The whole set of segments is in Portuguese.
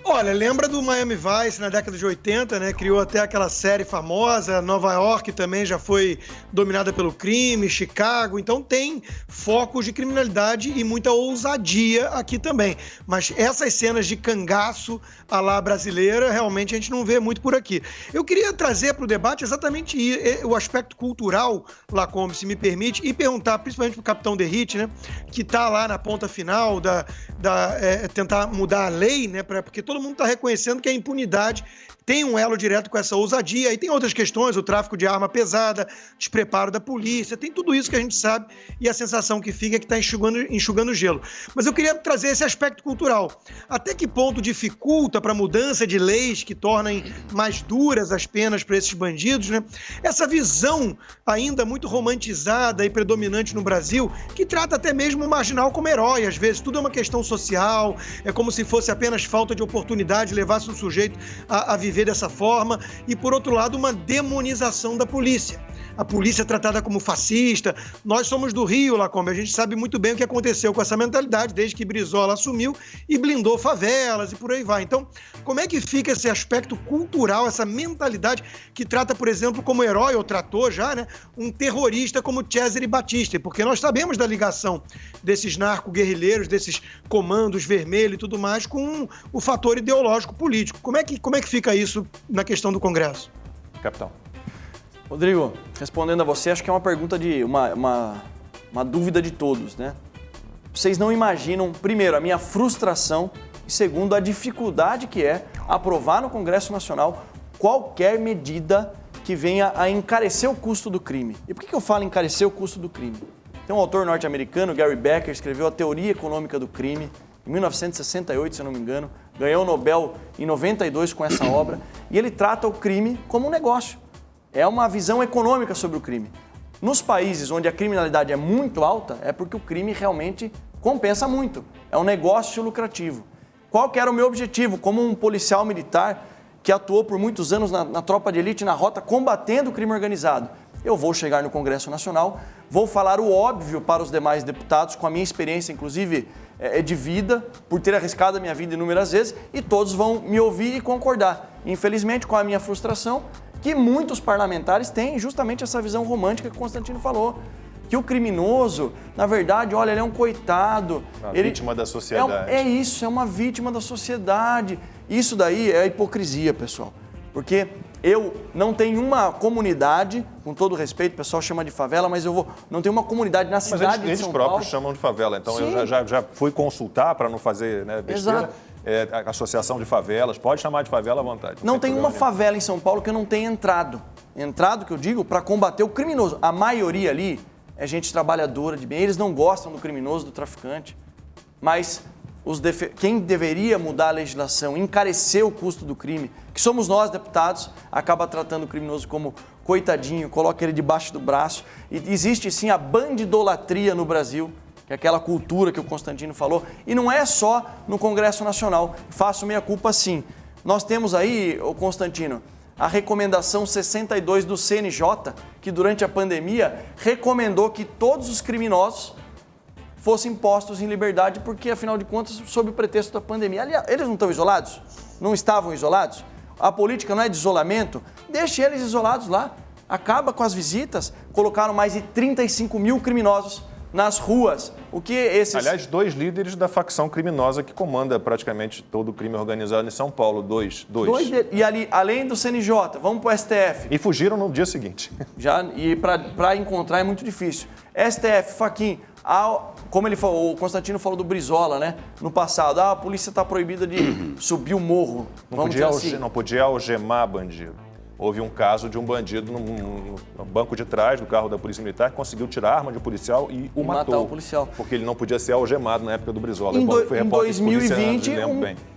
Olha, lembra do Miami Vice na década de 80, né? Criou até aquela série famosa. Nova York também já foi dominada pelo crime, Chicago. Então tem focos de criminalidade e muita ousadia aqui também. Mas essas cenas de cangaço à la brasileira, realmente a gente não vê muito por aqui. Eu queria trazer para o debate exatamente o aspecto cultural, Lacombe, se me permite, e perguntar principalmente para o capitão Derrite, né? Que está lá na ponta final tentar mudar a lei, né? Porque todo mundo está reconhecendo que a impunidade tem um elo direto com essa ousadia. E tem outras questões, o tráfico de arma pesada, despreparo da polícia, tem tudo isso que a gente sabe e a sensação que fica é que está enxugando gelo. Mas eu queria trazer esse aspecto cultural. Até que ponto dificulta para a mudança de leis que tornem mais duras as penas para esses bandidos, né? Essa visão ainda muito romantizada e predominante no Brasil, que trata até mesmo o marginal como herói. Às vezes tudo é uma questão social, é como se fosse apenas falta de oportunidade, levasse o sujeito a viver dessa forma, e por outro lado uma demonização da polícia. A polícia é tratada como fascista. Nós somos do Rio, Lacombe, a gente sabe muito bem o que aconteceu com essa mentalidade desde que Brizola assumiu e blindou favelas e por aí vai. Então, como é que fica esse aspecto cultural, essa mentalidade que trata, por exemplo, como herói, ou tratou já, né, um terrorista como Cesare Battisti? Porque nós sabemos da ligação desses narco-guerrilheiros, desses comandos vermelhos e tudo mais com o fator ideológico político. Como é que fica isso na questão do Congresso? Capitão. Rodrigo, respondendo a você, acho que é uma pergunta de uma dúvida de todos, né? Vocês não imaginam, primeiro, a minha frustração e, segundo, a dificuldade que é aprovar no Congresso Nacional qualquer medida que venha a encarecer o custo do crime. E por que eu falo encarecer o custo do crime? Tem um autor norte-americano, Gary Becker, escreveu A Teoria Econômica do Crime, em 1968, se eu não me engano, ganhou o Nobel em 92 com essa obra, e ele trata o crime como um negócio. É uma visão econômica sobre o crime. Nos países onde a criminalidade é muito alta, é porque o crime realmente compensa muito. É um negócio lucrativo. Qual que era o meu objetivo? Como um policial militar que atuou por muitos anos na tropa de elite, na rota, combatendo o crime organizado. Eu vou chegar no Congresso Nacional, vou falar o óbvio para os demais deputados, com a minha experiência, inclusive, de vida, por ter arriscado a minha vida inúmeras vezes, e todos vão me ouvir e concordar. Infelizmente, com a minha frustração, que muitos parlamentares têm justamente essa visão romântica que o Constantino falou. Que o criminoso, na verdade, olha, ele é um coitado. Vítima da sociedade. É isso, é uma vítima da sociedade. Isso daí é hipocrisia, pessoal. Porque eu não tenho uma comunidade, com todo respeito, o pessoal chama de favela, mas não tenho uma comunidade na cidade de São Paulo. Mas eles próprios chamam de favela, então sim. Eu já fui consultar para não fazer besteira. Exato. A Associação de Favelas, pode chamar de favela à vontade. Não tem uma favela em São Paulo que eu não tenha entrado. Entrado, que eu digo, para combater o criminoso. A maioria ali é gente trabalhadora de bem. Eles não gostam do criminoso, do traficante. Mas quem deveria mudar a legislação, encarecer o custo do crime, que somos nós, deputados, acaba tratando o criminoso como coitadinho, coloca ele debaixo do braço. E existe sim a bandidolatria no Brasil, que é aquela cultura que o Constantino falou, e não é só no Congresso Nacional. Faço minha culpa sim. Nós temos aí, o Constantino, a recomendação 62 do CNJ, que durante a pandemia recomendou que todos os criminosos fossem postos em liberdade, porque afinal de contas, sob o pretexto da pandemia. Aliás, eles não estão isolados? Não estavam isolados? A política não é de isolamento? Deixe eles isolados lá. Acaba com as visitas. Colocaram mais de 35 mil criminosos nas ruas. O que esses... Aliás, 2 líderes da facção criminosa que comanda praticamente todo o crime organizado em São Paulo. Dois. E ali, além do CNJ, vamos para o STF. E fugiram no dia seguinte. E para encontrar é muito difícil. STF, Fachin, como ele falou, o Constantino falou do Brizola, né? No passado, a polícia está proibida de subir o morro. Não podia algemar bandido. Houve um caso de um bandido no banco de trás do carro da Polícia Militar que conseguiu tirar a arma de um policial e o matou. Matar o policial. Porque ele não podia ser algemado na época do Brizola. Em 2020,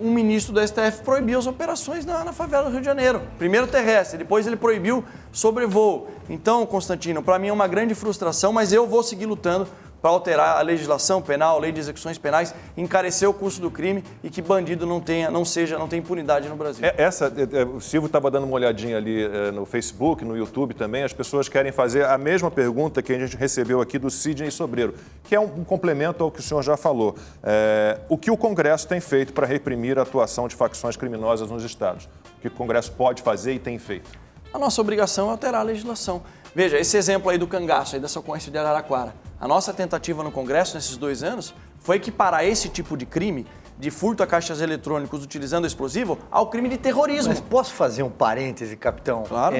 um ministro do STF proibiu as operações na favela do Rio de Janeiro. Primeiro terrestre, depois ele proibiu sobrevoo. Então, Constantino, para mim é uma grande frustração, mas eu vou seguir lutando para alterar a legislação penal, a lei de execuções penais, encarecer o custo do crime e que bandido não tenha impunidade no Brasil. O Silvio estava dando uma olhadinha ali no Facebook, no YouTube também. As pessoas querem fazer a mesma pergunta que a gente recebeu aqui do Sidney Sobreiro, que é um complemento ao que o senhor já falou. O que o Congresso tem feito para reprimir a atuação de facções criminosas nos estados? O que o Congresso pode fazer e tem feito? A nossa obrigação é alterar a legislação. Veja, esse exemplo aí do cangaço, aí dessa ocorrência de Araraquara. A nossa tentativa no Congresso, nesses 2 anos, foi equiparar esse tipo de crime, de furto a caixas eletrônicos utilizando explosivo, ao crime de terrorismo. Mas posso fazer um parêntese, capitão? Claro,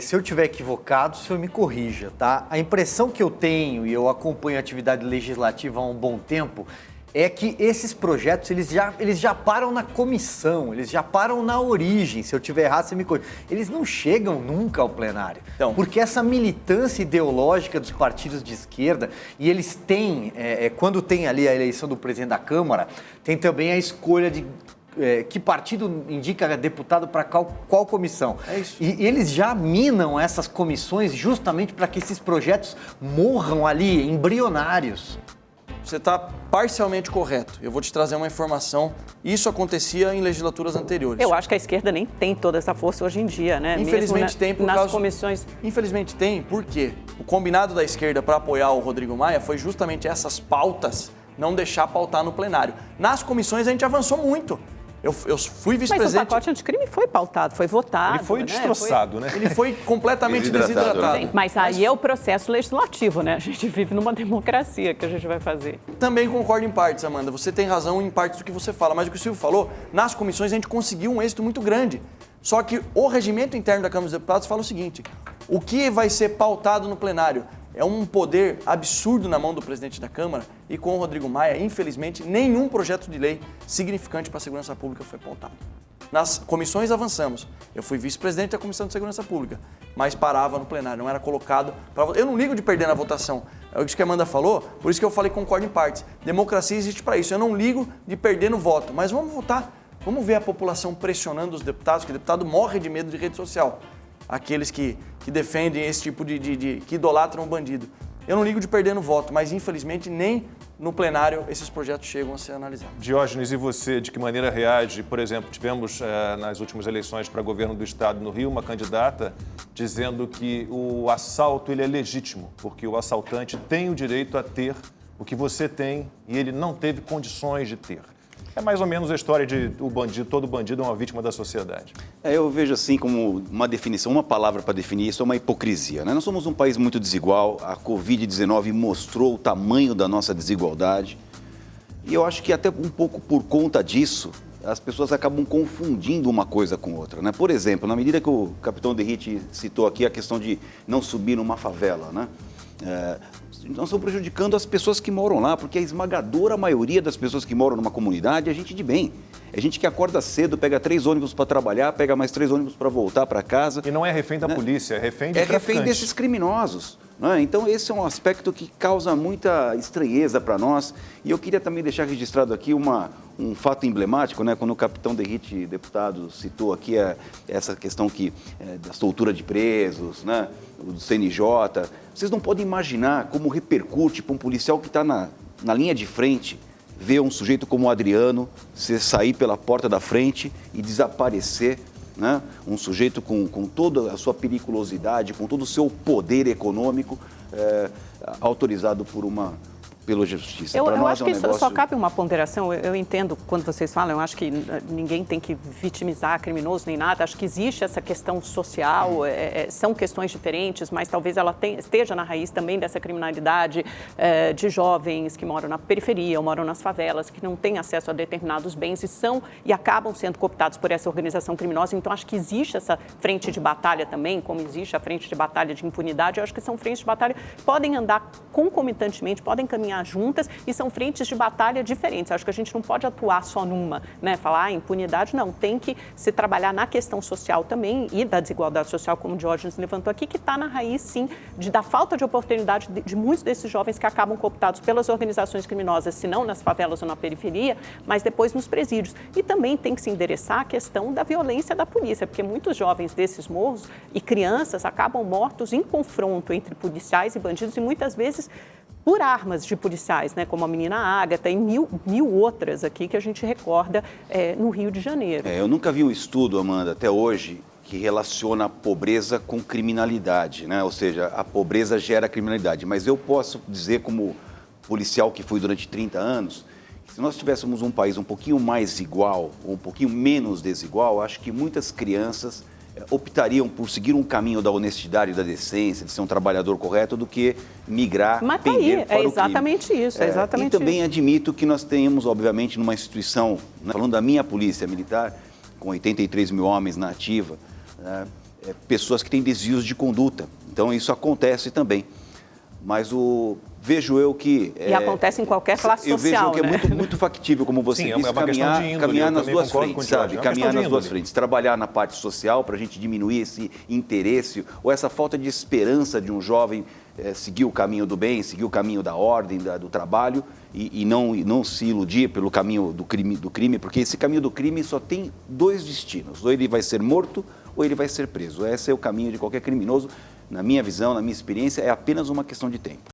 se eu estiver equivocado, o senhor me corrija, tá? A impressão que eu tenho, e eu acompanho a atividade legislativa há um bom tempo, é que esses projetos, eles já param na comissão, eles já param na origem. Se eu tiver errado, você me corrija. Eles não chegam nunca ao plenário. Então, porque essa militância ideológica dos partidos de esquerda, e eles têm, quando tem ali a eleição do presidente da Câmara, tem também a escolha de que partido indica deputado para qual comissão. É isso. E eles já minam essas comissões justamente para que esses projetos morram ali, embrionários. Você está parcialmente correto. Eu vou te trazer uma informação. Isso acontecia em legislaturas anteriores. Eu acho que a esquerda nem tem toda essa força hoje em dia, né? Infelizmente tem por nas causa... comissões. Infelizmente tem, porque o combinado da esquerda para apoiar o Rodrigo Maia foi justamente essas pautas não deixar pautar no plenário. Nas comissões a gente avançou muito. Eu fui vice-presidente... Mas o pacote anticrime foi pautado, foi votado. Ele foi destroçado, né? Ele foi completamente desidratado. Sim, mas aí é o processo legislativo, né? A gente vive numa democracia que a gente vai fazer. Também concordo em partes, Amanda. Você tem razão em partes do que você fala. Mas o que o Silvio falou, nas comissões a gente conseguiu um êxito muito grande. Só que o regimento interno da Câmara dos Deputados fala o seguinte: o que vai ser pautado no plenário é um poder absurdo na mão do presidente da Câmara e com o Rodrigo Maia, infelizmente, nenhum projeto de lei significante para a segurança pública foi pautado. Nas comissões avançamos. Eu fui vice-presidente da Comissão de Segurança Pública, mas parava no plenário, não era colocado para... Eu não ligo de perder na votação. É isso que a Amanda falou, por isso que eu falei que concordo em partes. Democracia existe para isso. Eu não ligo de perder no voto, mas vamos votar. Vamos ver a população pressionando os deputados, que o deputado morre de medo de rede social. Aqueles que defendem esse tipo que idolatram o bandido. Eu não ligo de perder no voto, mas infelizmente nem no plenário esses projetos chegam a ser analisados. Diógenes, e você, de que maneira reage? Por exemplo, tivemos nas últimas eleições para governo do estado no Rio uma candidata dizendo que o assalto ele é legítimo, porque o assaltante tem o direito a ter o que você tem e ele não teve condições de ter. É mais ou menos a história de todo bandido é uma vítima da sociedade. Eu vejo assim como uma definição, uma palavra para definir isso é uma hipocrisia, né? Nós somos um país muito desigual, a Covid-19 mostrou o tamanho da nossa desigualdade e eu acho que até um pouco por conta disso, as pessoas acabam confundindo uma coisa com outra, né? Por exemplo, na medida que o capitão Derrite citou aqui a questão de não subir numa favela, né? Nós estamos prejudicando as pessoas que moram lá, porque a esmagadora maioria das pessoas que moram numa comunidade é gente de bem. É gente que acorda cedo, pega 3 ônibus para trabalhar, pega mais 3 ônibus para voltar para casa. E não é refém da polícia, é refém de traficantes. É refém desses criminosos. Né? Então, esse é um aspecto que causa muita estranheza para nós. E eu queria também deixar registrado aqui um fato emblemático, né? Quando o capitão Derrite, deputado, citou aqui essa questão da soltura de presos, né? Do CNJ. Vocês não podem imaginar como repercute para um policial que está na linha de frente ver um sujeito como o Adriano sair pela porta da frente e desaparecer, né? Um sujeito com toda a sua periculosidade, com todo o seu poder econômico, autorizado pela justiça. Eu acho que isso só cabe uma ponderação. Eu entendo quando vocês falam, eu acho que ninguém tem que vitimizar criminoso nem nada. Acho que existe essa questão social, são questões diferentes, mas talvez ela esteja na raiz também dessa criminalidade de jovens que moram na periferia ou moram nas favelas, que não têm acesso a determinados bens e acabam sendo cooptados por essa organização criminosa. Então, acho que existe essa frente de batalha também, como existe a frente de batalha de impunidade. Eu acho que são frentes de batalha que podem andar concomitantemente, podem caminhar juntas e são frentes de batalha diferentes. Acho que a gente não pode atuar só numa, né? Falar impunidade, não. Tem que se trabalhar na questão social também e da desigualdade social, como o Diógenes levantou aqui, que está na raiz, sim, da falta de oportunidade de muitos desses jovens que acabam cooptados pelas organizações criminosas, se não nas favelas ou na periferia, mas depois nos presídios. E também tem que se endereçar a questão da violência da polícia, porque muitos jovens desses morros e crianças acabam mortos em confronto entre policiais e bandidos e muitas vezes por armas de policiais, né, como a menina Ágata e mil outras aqui que a gente recorda no Rio de Janeiro. Eu nunca vi um estudo, Amanda, até hoje, que relaciona a pobreza com criminalidade, né? Ou seja, a pobreza gera criminalidade. Mas eu posso dizer, como policial que fui durante 30 anos, que se nós tivéssemos um país um pouquinho mais igual, ou um pouquinho menos desigual, acho que muitas crianças optariam por seguir um caminho da honestidade e da decência, de ser um trabalhador correto, do que migrar, pender para o crime. É exatamente isso, é exatamente isso. E também isso. admito que nós tenhamos, obviamente, numa instituição, né, falando da minha polícia militar, com 83 mil homens na ativa, né, pessoas que têm desvios de conduta. Então, isso acontece também. Mas vejo eu que... E acontece em qualquer classe social, social, eu vejo que é muito factível, como você disse, caminhar nas duas frentes, sabe? Caminhar nas duas frentes. Trabalhar na parte social para a gente diminuir esse interesse ou essa falta de esperança de um jovem seguir o caminho do bem, seguir o caminho da ordem, do trabalho e não se iludir pelo caminho do crime, porque esse caminho do crime só tem dois destinos. Ou ele vai ser morto ou ele vai ser preso. Esse é o caminho de qualquer criminoso. Na minha visão, na minha experiência, é apenas uma questão de tempo.